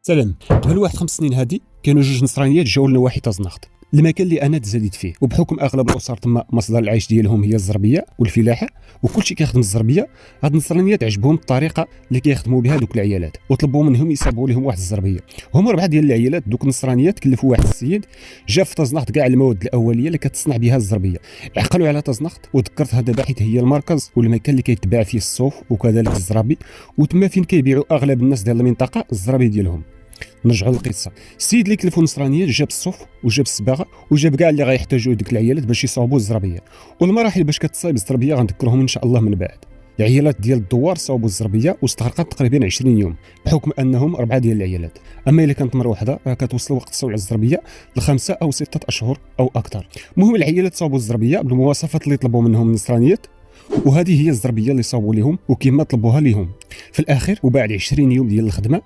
سلام. قبل واحد 5 سنين هادي كانوا جوج نصرانيات جاوا لنواحي تازناخت، المكان اللي انا تزاديت فيه، وبحكم اغلب الاسر تما مصدر العيش ديالهم هي الزربيه والفلاحه وكلشي كيخدم الزربيه. هاد النصرانيات عجبهم الطريقه اللي كيخدموا بها دوك العيالات، وطلبوا منهم يصاوبوا لهم واحد الزربيه. هما 4 ديال العيالات دوك النصرانيات كلفوا واحد السيد جا في تازناخت كاع المواد الاوليه اللي كتصنع بها الزربيه. عقلوا على تازناخت وذكرتها دابا حيت هي المركز والمكان اللي كيتباع فيه الصوف وكذلك الزرابي، وتما فين كيبيعوا اغلب الناس ديال المنطقه الزرابي ديالهم. نرجعوا للقصه. السيد اللي كلفوا النصرانيه جاب الصوف وجاب الصباغه وجاب كاع اللي غيحتاجوه ديك العيالات باش يصاوبوا الزربيه، والمراحل باش كتصايب الزربيه غنذكرهم ان شاء الله من بعد. العيالات ديال الدوار صاوبوا الزربيه واستغرقت تقريبا 20 يوم بحكم انهم 4 ديال العيالات. اما الا كانت مره واحده راه كتوصل وقت صوع الزربيه ل5 أو 6 اشهر او اكثر. المهم العيالات صاوبوا الزربيه بالمواصفات اللي طلبوا منهم النصرانيات، وهذه هي الزربيه اللي صاوبوا لهم وكما طلبوها لهم. في الاخر وبعد 20 يوم ديال الخدمه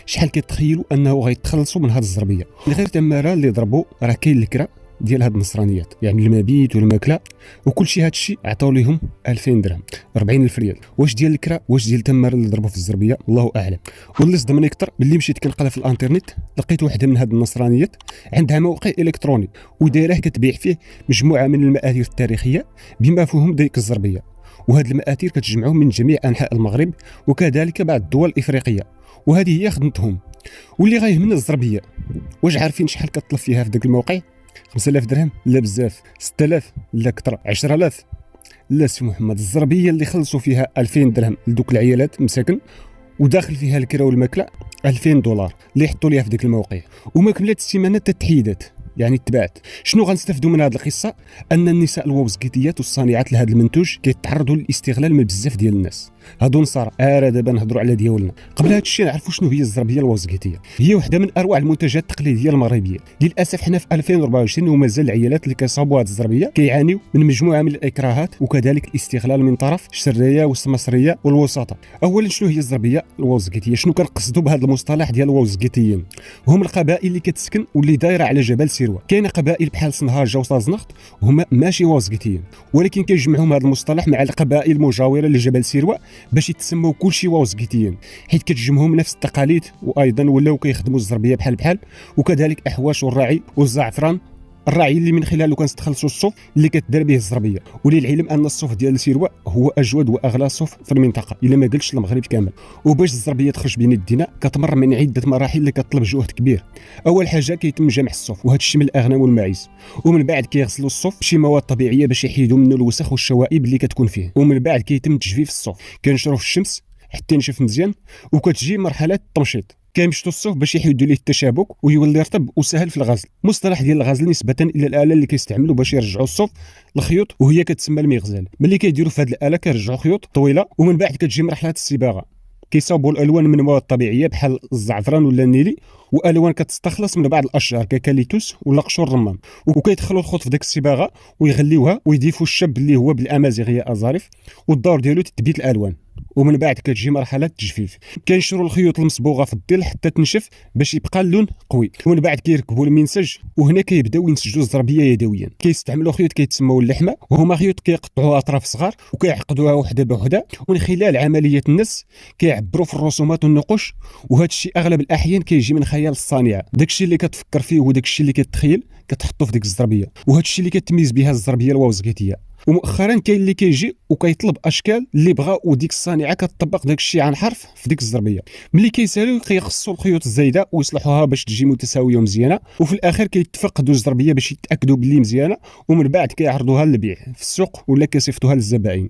شحال كتخيلوا انه غيتخلصوا من هذه الزربيه؟ غير تماره اللي ضربوا راه كاين الكرا ديال هاد النصرانيات، يعني المبيت والماكله وكل شيء. هذا الشيء عطاو لهم 2000 درهم 40,000 ريال. واش ديال الكرا واش ديال تماره اللي ضربوا في الزربيه الله اعلم. واللي صدمني اكثر باللي مشيت كنقلب في الانترنت لقيت واحده من هاد النصرانيات عندها موقع الكتروني ودايره كتبيع فيه مجموعه من المآثير التاريخيه بما فيهم ديك الزربيه، وهاد المآثير كتجمعهم من جميع انحاء المغرب وكذلك بعض الدول الافريقيه، وهذه هي خدمتهم. واللي غايهمنا الزربيه، واش عارفين شحال كطلب فيها في داك الموقع؟ 5000 درهم؟ لا بزاف. 6000؟ لا كثر. 10000؟ لا سي محمد. الزربيه اللي خلصوا فيها 2000 درهم لدوك العيالات مساكن وداخل فيها الكرا والماكله 2000 دولار اللي حطوا ليها في ديك الموقع، وما كملات السيمانه تتحيدات يعني تبعت. شنو غنستافدوا من هذه القصه؟ ان النساء الووزكيتيات والصانعات لهذا المنتوج كيتعرضوا للاستغلال من بزاف ديال الناس. هادو نصارى دابا نهضروا على ديالنا. قبل هذا الشيء نعرفوا شنو هي الزربيه الووزكيتيه. هي وحده من اروع المنتجات التقليديه المغربيه. للاسف حنا في 2024 ومازال العيالات اللي كيصاوبوا هذه الزربيه كيعانيو من مجموعه من الاكراهات وكذلك الاستغلال من طرف الشريه والسمسريه والوساطه. اولا شنو هي الزربيه الووزكيتيه؟ شنو كنقصدوا بهذا المصطلح ديال الووزكيتيين؟ هم القبائل اللي كتسكن واللي دايره على جبل سيروه. كاينه قبائل بحال صنهاجه وصازنخت وهما ماشي ووزكيتيين، ولكن كيجمعهم هذا المصطلح مع القبائل المجاوره لجبل سيروه باش يتسموا كلشي ووزكيتيين، حيت كتجمعهم نفس التقاليد، وايضا ولاو كيخدموا الزربيه بحال وكذلك احواش والراعي والزعفران. الراعي اللي من خلاله كنستخلصوا الصوف اللي كتدار به الزربيه، وللعلم ان الصوف ديال سيروه هو اجود واغلى صوف في المنطقه الا ما قلتش المغرب كامل. وباش الزربيه تخرج بين يدينا كتمر من عده مراحل اللي كتطلب جهد كبير. اول حاجه كيتم جمع الصوف، وهذا الشيء من الاغنام والماعز، ومن بعد كيغسلوا الصوف بشي مواد طبيعيه باش يحيدوا منه الوسخ والشوائب اللي كتكون فيه، ومن بعد كيتم تجفيف الصوف، كنشروه في الشمس حتى ينشف مزيان، وكتجي مرحله التمشيط. كيمشطوا الصوف باش يحيدوا ليه التشابك ويولي رطب وسهل في الغزل. مصطلح ديال الغزل نسبه الى الاله اللي كيستعملوا باش يرجعوا الصوف الخيوط، وهي كتسمى المغزال. ملي كيديروا في هذه الاله كيرجعوا خيوط طويله، ومن بعد كتجي مرحله الصباغه. كيصاوبوا الالوان من مواد طبيعيه بحال الزعفران ولا النيلي، والوان كتستخلص من بعض الاشجار كاليتوس ولا قشور الرمان، وكيدخلوا الخوط في ديك الصباغه ويغليوها ويضيفوا الشب اللي هو بالامازيغيه ازاريف، والدور ديالو تثبيت الالوان. ومن بعد كتجي مرحله التجفيف، كينشروا الخيوط المصبوغه في الظل حتى تنشف باش يبقى اللون قوي، ومن بعد كيركبوا المنسج، وهنا كيبداو ينسجوا الزربيه يدويا. كيستعملوا خيوط كيتسموا اللحمه، وهما خيوط كيقطعوا اطراف صغار وكيعقدوها وحده بوحده، ومن خلال عمليه النس كيعبروا في الرسومات والنقوش. وهذا الشيء اغلب الاحيان كيجي من خيال الصانعه، داكشي اللي كتفكر فيه وداكشي اللي كتخيل كتحطه في ديك الزربيه، وهذا الشيء اللي كتميز بها الزربيه الووزكيتيه. ومؤخرا كاين اللي كيجي وكيطلب اشكال اللي بغا وديك الصانعه كتطبق داك الشيء عن حرف في ديك الزربيه. ملي كيسالوا كيخصوا الخيوط الزايده ويصلحوها باش تجي متساويه ومزيانه، وفي الاخر كيتفقدوا الزربيه باش يتاكدوا باللي مزيانه، ومن بعد كيعرضوها للبيع في السوق ولا كيصيفطوها للزبائن.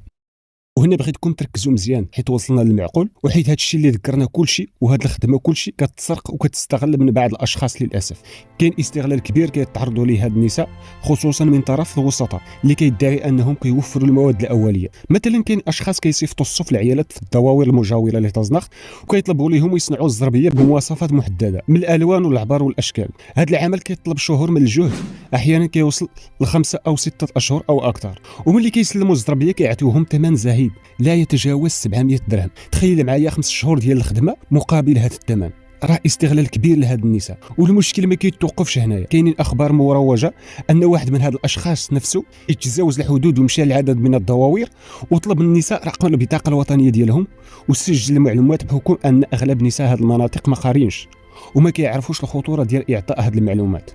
وهنا بغيتكم تركزوا مزيان حيت وصلنا للمعقول، وحيت هذا الشيء اللي ذكرنا كلشي وهاد الخدمه كلشي كتسرق وكتستغل من بعض الاشخاص. للاسف كاين استغلال كبير كيتعرضوا ليه هاد النساء، خصوصا من طرف الوسطاء اللي كيدعي انهم كيوفروا المواد الاوليه. مثلا كاين اشخاص كيصيفطوا الصوف لعيالات في الدواوير المجاوره لتازناخت وكيطلبوا لهم يصنعوا الزربيه بمواصفات محدده من الالوان والعبار والاشكال. هذا العمل كيطلب شهور من الجهد، احيانا كيوصل ل5 أو 6 اشهر او اكثر. وملي كيسلموا الزربيه كيعطيوهم ثمن زهيد لا يتجاوز 700 درهم. تخيل معايا 5 شهور ديال الخدمه مقابل هذا الثمن. راه استغلال كبير لهاد النساء. والمشكل ما كيتوقفش هنايا، كاينين اخبار مروجه ان واحد من هاد الاشخاص نفسه يتجاوز الحدود ومشى لعدد من الدواوير وطلب من النساء رقم البطاقه الوطنيه ديالهم وسجل المعلومات بحكم ان اغلب نساء هاد المناطق ما قارينش، وما كيعرفوش الخطوره ديال اعطاء هذه المعلومات.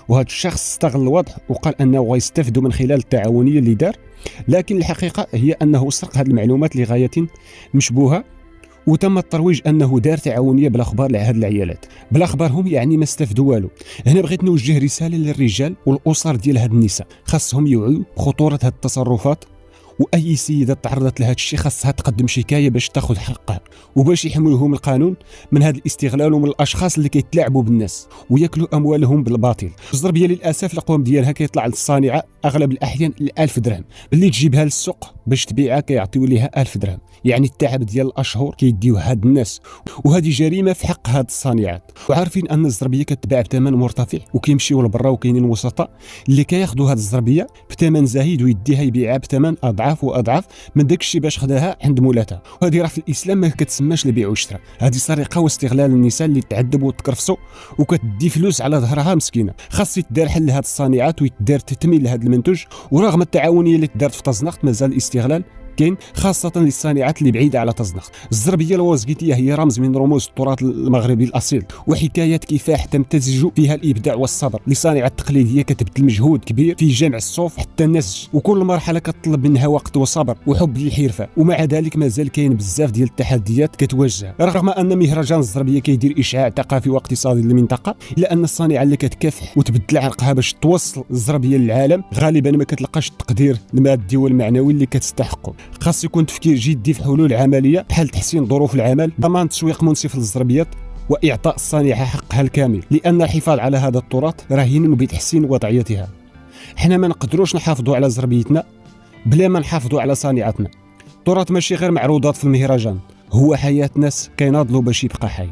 وهذا الشخص استغل الوضع وقال انه غيستافدوا من خلال التعاونيه اللي دار، لكن الحقيقه هي انه سرق هذه المعلومات لغايه مشبوهه، وتم الترويج انه دار تعاونيه بالاخبار لهاد العيالات. بالاخبارهم يعني ما استفدوا والو. هنا بغيت نوجه رساله للرجال والاسر ديال هاد النساء، خاصهم يوعوا بخطوره هاد التصرفات، واي سيده تعرضت لهذا الشيء خاصها تقدم شكايه باش تاخذ حقها، وباش يحميهم القانون من هذا الاستغلال ومن الاشخاص اللي كيتلاعبوا بالناس وياكلوا اموالهم بالباطل. الزربيه للاسف القوام ديالها كيطلع للصانعه اغلب الاحيان 1000 درهم، اللي تجيبها للسوق باش تبيعها كيعطيو ليها 1000 درهم، يعني التعب ديال الاشهر كيديوه هاد الناس، وهذه جريمه في حق هاد الصانعات. وعارفين ان الزربيه كتباع بثمن مرتفع، وكيمشيو لبرا وكاينين وسطاء اللي كياخذوا هاد الزربيه بثمن زاهد ويديها يبيعها بثمن اضعاف واضعاف من داك الشيء باش خداها عند مولاتها. وهذه راه في الاسلام ما كتسماش البيع والشراء، هذه سرقه واستغلال النساء اللي تعذبوا وتكرفسوا وكتدي فلوس على ظهرها مسكينه. خاص يتدار حل لهاد الصانعات ويتدار تثمين لهذا المنتوج. ورغم التعاونيه اللي تدارت في تزنخت مازال الاستغلال كاين، خاصة للصانعات اللي بعيدة على تزنخت. الزربية الوازقيتية هي رمز من رموز التراث المغربي الأصيل، وحكاية كفاح تمتزج فيها الإبداع والصبر لصانعة تقليدية كتبذل مجهود كبير في جمع الصوف حتى النسج، وكل مرحلة كتطلب منها وقت وصبر وحب للحرفة، ومع ذلك مازال كاين بزاف ديال التحديات كتواجهها. رغم أن مهرجان الزربية كيدير إشعاع ثقافي واقتصادي للمنطقة، إلا أن الصانعة اللي كتكافح وتبذل عرقها باش توصل الزربية للعالم غالبا ما كتلقاش التقدير المادي والمعنوي اللي كتستحقه. خاص يكون تفكير جدي في حلول عمليه بحال تحسين ظروف العمل، ضمان تسويق منصف للزربيات، واعطاء الصانعه حقها الكامل، لان الحفاظ على هذا التراث راهن بتحسين وضعيتها. حنا ما نقدروش نحافظوا على زربيتنا بلا ما نحافظوا على صانعتنا. التراث ماشي غير معروضات في المهرجان، هو حياه ناس كيناضلوا باش يبقى حي.